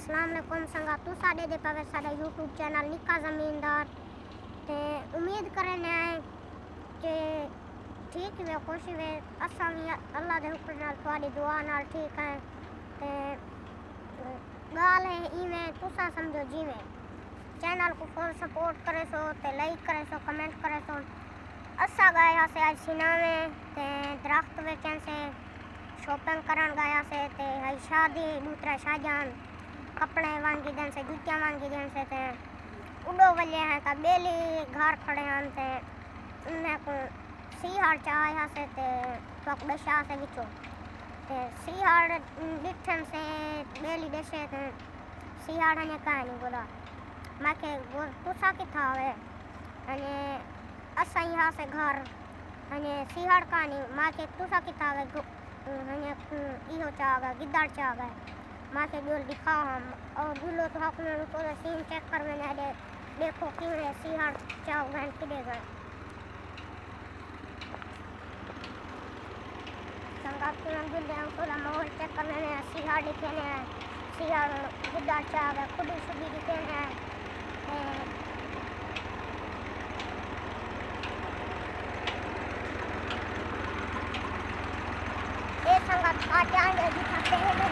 अस्सलाम वालेकुम संगा तू साडे दे पावे साडा यूट्यूब चैनल निक्का ज़मींदार ते उम्मीद करने कि ठीक वे खुश वे असा भी अल्लाह दे हुक्म नाल थोड़ी दुआ नाल ठीक है ते गाल है इवें तुसा समझो जीवें चैनल को फुल सपोर्ट करे सो ते लाइक करे सो कमेंट करे सो असा गया से आज सिनावे ते दरख्त वेचन से शॉपिंग करन गया से ते हई शादी दूसरा शाहजहां कपड़े वांगी देन से जूतियां वांगी देन से ते उडो वले हैं का बेली घर खड़े हैं ते उन्हें को सीहाड़ चाया से ते पक दशा से विचो ते सीहाड़ डिठन से बेली देशे ते सीहाड़ ने कहानी बोला मैं के वो तुसा की था वे अने असा यहाँ से घर अने सीहाड़ कहानी माँ के तुसा की था वे अने इहो चागा गिद्दाड़ चागा माँ के गोल दिखाओ हम और गुलो तो हक में तो सीन चेक कर मैंने दे देखो क्यों है सीहाड़ चाव गन किदे गए संगात के हम दिल हम थोड़ा माहौल चेक कर मैंने सीहाड़ दिखे ने सीहाड़ गिद्दाड़ चागा खुद सुबी दिखे ने ये संगात आटे आंगे दिखाते हैं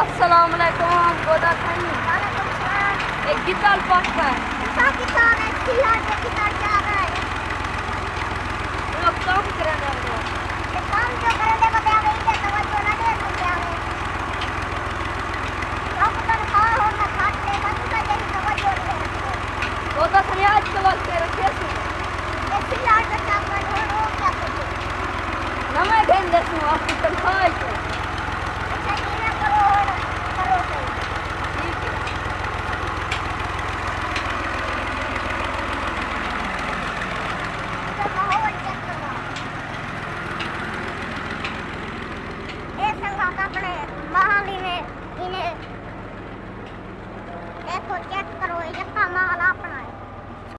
अस्सलाम वालेकुम गोदा खानी एक गिटार पास है साकी सारे सिला के गिटार